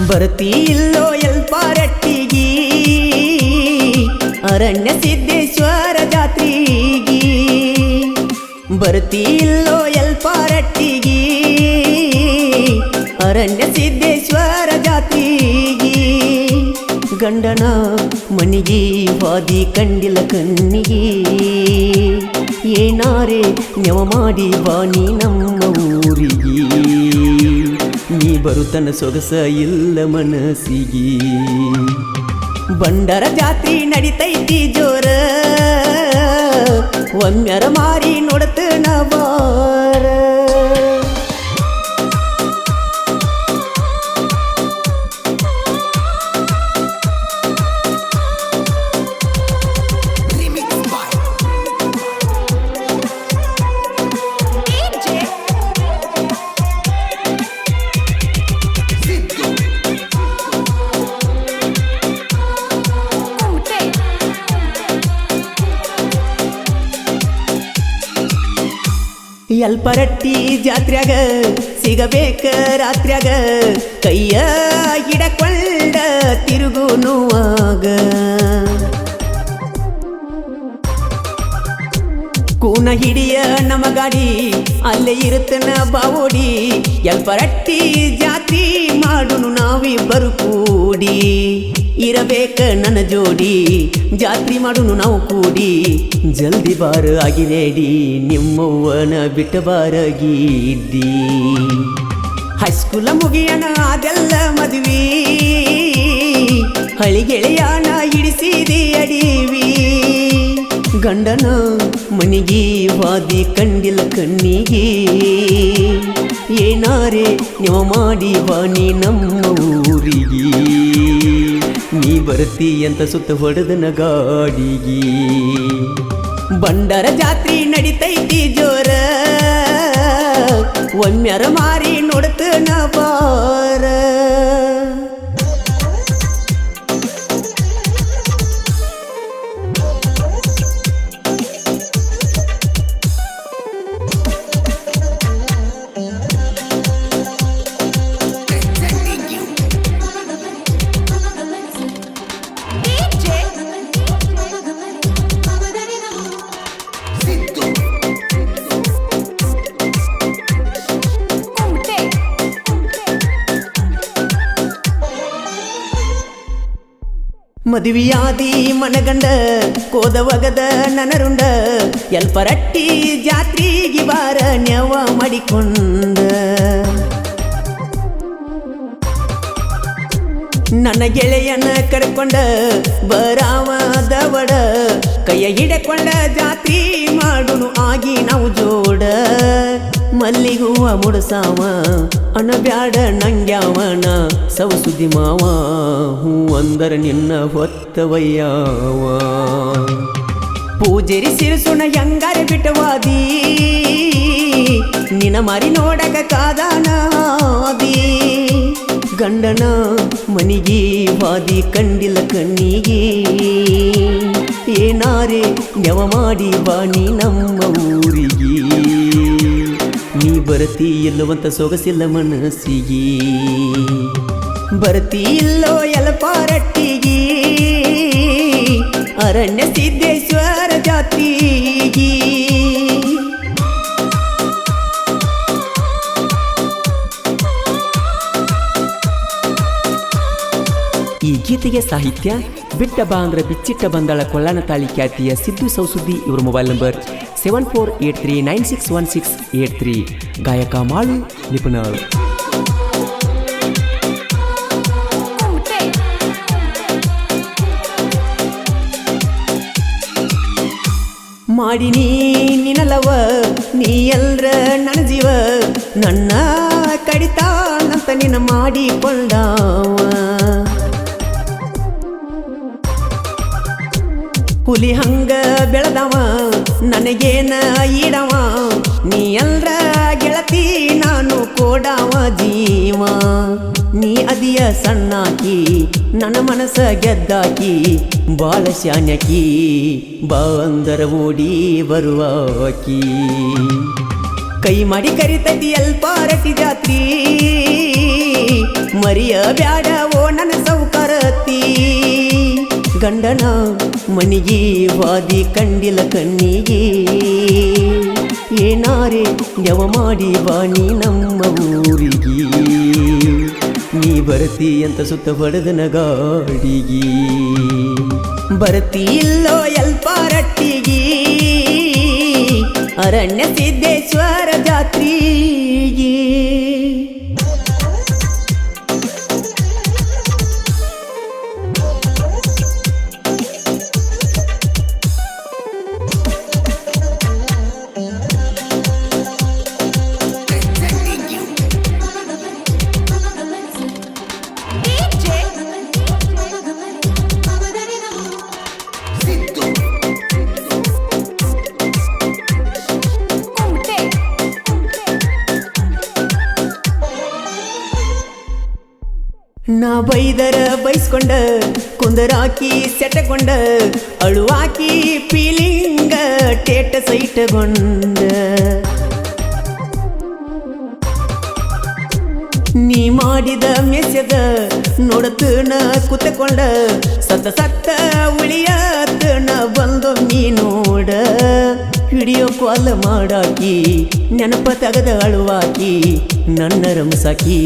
ಬರ್ತಿ ಇಲ್ಲೋ ಎಲ್ಪಾರಟ್ಟಿಗಿ ಅರಣ್ಯ ಸಿದ್ದೇಶ್ವರ ಜಾತ್ರೆಗಿ ಬರ್ತಿ ಇಲ್ಲೋ ಎಲ್ಪಾರಟ್ಟಿಗಿ ಅರಣ್ಯ ಸಿದ್ದೇಶ್ವರ ಜಾತ್ರೆಗಿ ಗಂಡನ ಮನಿಗಿ ವಾದಿ ಕಂಡಿಲ್ಲ ಕಣ್ಣಿಗಿ ಏನಾರೆ ನೆವ ಮಾಡಿ ಬಾನಿ ನಮ್ಮ ಊರಿಗಿ ನೀ ಬರುತನ ಸೊಗಸ ಇಲ್ಲ ಮನಸ್ಸಿಗಿ ಬಂಡರ ಜಾತ್ರಿ ನಡಿತೈತಿ ಜೋರ ಒಮ್ಮೆರ ಮಾರಿ ನೋಡತನ ಬಾರ ಎಲ್ಪರಟ್ಟಿ ಜಾತ್ರ್ಯಾಗ ಸಿಗಬೇಕ ರಾತ್ರ್ಯಾಗ ಕೈಯ ಹಿಡಕೊಂಡ ತಿರುಗುನುವಾಗ ಕೂನ ಹಿಡಿಯ ನಮ್ಮ ಗಾಡಿ ಅಲ್ಲೇ ಇರುತ್ತನ ಬಾವೋಡಿ ಎಲ್ಪರಟ್ಟಿ ಜಾತ್ರಿ ಮಾಡುನು ನಾವಿಬ್ಬರು ಕೂಡಿ ಇರಬೇಕ ನನ್ನ ಜೋಡಿ ಜಾತ್ರಿ ಮಾಡುನು ನಾವು ಕೂಡಿ ಜಲ್ದಿ ಬಾರ ಆಗಿ ರೆಡಿ ನಿಮ್ಮವ್ವನ ಬಿಟ್ಟ ಬಾರಗಿದ್ದಿ ಹೈಸ್ಕೂಲ ಮುಗಿಯಣ ಅದೆಲ್ಲ ಮದುವೆ ಹಳಿಗೆಳೆಯನ ಹಿಡಿಸಿದಿ ಅಡಿವಿ ಗಂಡನ ಮನಿಗಿ ವಾದಿ ಕಂಡಿಲ್ಲ ಕಣ್ಣಿಗೆ ಏನಾರೆ ನೀವು ಮಾಡಿ ಬಾನಿ ನಮ್ಮ ಊರಿಗಿ ನೀ ಬರ್ತಿ ಅಂತ ಸುತ್ತ ಹೊಡೆದನ ಗಾಡಿಗಿ ಬಂಡರ ಜಾತ್ರಿ ನಡಿತೈತಿ ಜೋರ ಒಮ್ಮೆರ ಮಾರಿ ನೋಡ್ತನ ಬಾರ ಮದುವೆಯಾದಿ ಮನಗಂಡ ಕೋದವಗದ ನನರುಂಡ ಎಲ್ಪರಟ್ಟಿ ಜಾತ್ರಿಗಿ ಬಾರ ನೆವ ಮಾಡಿಕೊಂಡ ನನ್ನ ಗೆಳೆಯನ ಕರ್ಕೊಂಡ ಬರಾವದವಡ ಕೈಯ ಹಿಡಕೊಂಡ ಜಾತ್ರಿ ಮಾಡುನು ಆಗಿ ನಾವು ಜೋಡ ಮಲ್ಲಿಗೂವ ಮುಡಸಾವ ಅನಬ್ಯಾಡ ನಂಗ್ಯಾವನ ಸವಸುದ್ದಿ ಮಾವ ಹೂ ಅಂದರ ನಿನ್ನ ಹೊತ್ತವಯ್ಯಾವ ಪೂಜೆರಿ ಸಿರಿಸುಣ ಹೆಂಗಾರೆ ಬಿಟ್ಟವಾದಿ ನಿನ ಮಾರಿ ನೋಡಕ ಕಾದಾನಾದಿ ಗಂಡನ ಮನಿಗಿ ವಾದಿ ಕಂಡಿಲ್ಲ ಕಣ್ಣಿಗೆ ಏನಾರೆ ನೆವ ಮಾಡಿ ಬಾನಿ ನಮ್ಮ ಊರಿಗಿ ನೀ ಬರ್ತಿ ಇಲ್ಲವಂತ ಸೊಗಸಿಲ್ಲ ಮನಸ್ಸಿಗಿ ಬರ್ತಿ ಇಲ್ಲೋ ಎಲ್ಪಾರಟ್ಟಿಗಿ ಅರಣ್ಯ ಸಿದ್ದೇಶ್ವರ ಜಾತ್ರೆಗಿ ಈ ಗೀತೆಗೆ ಸಾಹಿತ್ಯ ಬಿಟ್ಟ ಬಾ ಅಂದ್ರ ಬಿಚ್ಚಿಟ್ಟ ಬಂದಾಳ ಕೊಳ್ಳನ ತಾಳಿ ಖ್ಯಾತಿಯ ಸಿದ್ದು ಸೌಸುದ್ದಿ ಇವರ ಮೊಬೈಲ್ ನಂಬರ್ 7483961683 ಗಾಯಕ ಮಾಳು ನಿಪುಣರು ಮಾಡಿನಿ ನಿನಲವ ನೀ ಎಲ್ರ ನನ್ನ ಜೀವ ನನ್ನ ಕಡಿತಾನಂತ ನಿನ್ನ ಮಾಡಿಕೊಂಡವ ಹುಲಿ ಹಂಗ ಬೆಳೆದವ ನನಗೇನ ಈಡವ ನೀ ಎಲ್ರ ಗೆಳತಿ ಸಣ್ಣಾಕಿ ನನ್ನ ಮನಸ ಗೆದ್ದಾಕಿ ಬಾಳ ಶಾನ್ಯಾಕಿ ಬಾ ಅಂದರ ಓಡಿ ಬರುವಾಕಿ ಕೈ ಮಾಡಿ ಕರಿತೈತಿ ಅಲ್ಪಾರತಿ ಜಾತ್ರಿ ಮರಿಯ ಬ್ಯಾಡ ಓ ನನ್ನ ಸೌಕರತಿ ಗಂಡನ ಮನಿಗೆ ವಾದಿ ಕಂಡಿಲ ಕಣ್ಣಿಗೆ ಏನಾರೆ ನೆವ ಮಾಡಿ ಬಾಣಿ ನಮ್ಮ ಊರಿಗೆ ನೀ ಬರ್ತಿ ಅಂತ ಸುತ್ತ ಬಡದನ ಗಾಡಿಗೆ ಬರ್ತಿ ಇಲ್ಲೋ ಎಲ್ಪಾರಟ್ಟಿಗೆ ಅರಣ್ಯ ಸಿದ್ದೇಶ್ವರ ಜಾತ್ರೆಗೆ ನಾ ಬೈದರ ಬೈಸ್ಕೊಂಡ ಕುಂದರಾಕಿ ಸೆಟಗೊಂಡ ಅಳುವಾಕಿ ಫೀಲಿಂಗ ಟೇಟ ಸೈಟಗೊಂಡ ನೀ ಮಾಡಿದ ಮೆಸೆದ ನೋಡತನ ಕುತಕೊಂಡ ಸತ್ತ ಉಳಿಯತನ ಬಂದು ನೀ ನೋಡ ವಿಡಿಯೋ ಕಾಲ್ ಮಾಡಾಕಿ ನೆನಪ ತೆಗದ ಅಳುವಾಕಿ ನನ್ನ ರಮಸಾಕಿ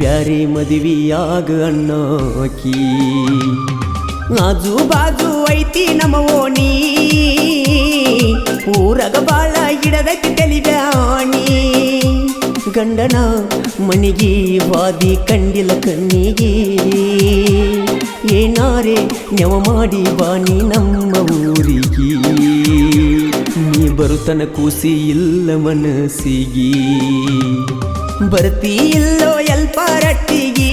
ಬ್ಯಾರೆ ಮದುವೆಯಾಗ ಅಣ್ಣಾಕಿ ಆಜು ಬಾಜು ಐತಿ ನಮ್ಮ ಓಣಿ ಊರಗ ಬಾಳ ಹಿಡದೈತಿ ತಲಿಬ್ಯಾಣಿ ಗಂಡನ ಮನಿಗೆ ವಾದಿ ಕಂಡಿಲ ಕಣ್ಣಿಗೆ ಏನಾರೆ ನೆವ ಮಾಡಿ ಬಾಣಿ ನಮ್ಮ ಊರಿಗೆ ನೀ ಬರುತನ ಕೂಸಿ ಇಲ್ಲ ಮನಸ್ಸಿಗೆ ಬರ್ತಿ ಇಲ್ಲೋ ಎಲ್ಪಾರಟ್ಟಿಗೆ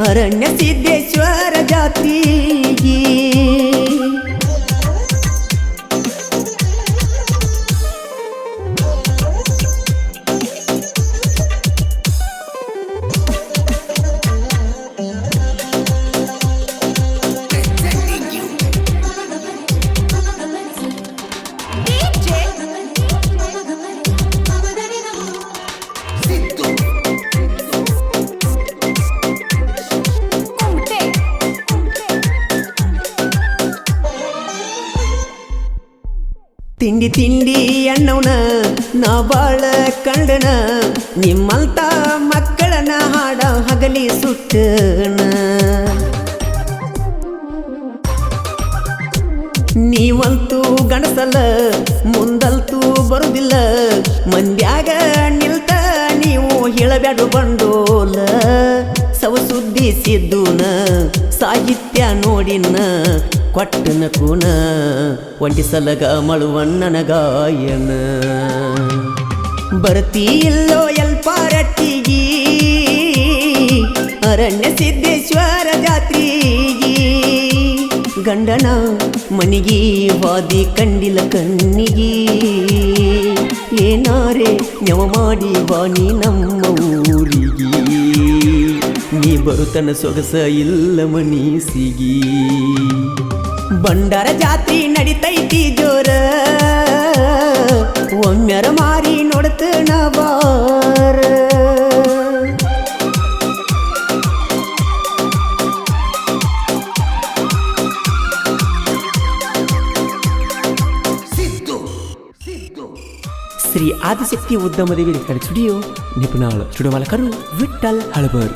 ಅರಣ್ಯ ಸಿದ್ದೇಶ್ವರ ಜಾತ್ರೆಗೆ ತಿಂಡಿ ತಿಂಡಿ ಅಣ್ಣವನ ನಾ ಬಾಳ ಕಂಡನ ನಿಮ್ಮಂತ ಮಕ್ಕಳನ್ನ ಹಾಡ ಹಗಲಿ ಸುಟ್ಟನ ನೀವಂತೂ ಗಣಸಲ್ಲ ಮುಂದಲ್ತೂ ಬರುದಿಲ್ಲ ಮಂದ್ಯಾಗ ನಿಲ್ತ ನೀವು ಹೇಳಬ್ಯಾಡು ಬಂಡೋಲ ಸವ ಸುದ್ದಿ ಸಿದ್ದುನ ಸಾಹಿತ್ಯ ನೋಡಿನ ಕೊಟ್ಟನ ಕೂನ ಒಂಟಿ ಸಲಗ ಮಳುವಣ್ಣನ ಗಾಯನ ಬರ್ತಿ ಇಲ್ಲೋ ಎಲ್ಪಾರಟ್ಟಿಗೆ ಅರಣ್ಯ ಸಿದ್ದೇಶ್ವರ ಜಾತ್ರೆಗೆ ಗಂಡನ ಮನಿಗೆ ವಾದಿ ಕಂಡಿಲ ಕಣ್ಣಿಗೆ ಏನಾರೆ ನೆವ ಮಾಡಿ ಬಾಣಿ ನಮ್ಮ ಊರಿಗೆ ನೀ ಬರುತನ ಸೊಗಸ ಇಲ್ಲ ಮನೀಸಿಗೆ ಬಂಡಾರ ಜಾತ್ರೆ ನಡಿತೈತಿ ಜೋರ ಒಮ್ಮೆರ ಮಾರಿ ನೋಡ್ತನ ಬಾರ ಶ್ರೀ ಆದಿಶಕ್ತಿ ಉದ್ಯಮದೇವಿ ರೆಕಾರ್ಡ್ ಸ್ಟುಡಿಯೋ ನಿಪುಣಾಳ ಸ್ಟುಡಿಯೋ ಮಾಲಕರು ವಿಠ್ಠಲ್ ಹಳಬರ್.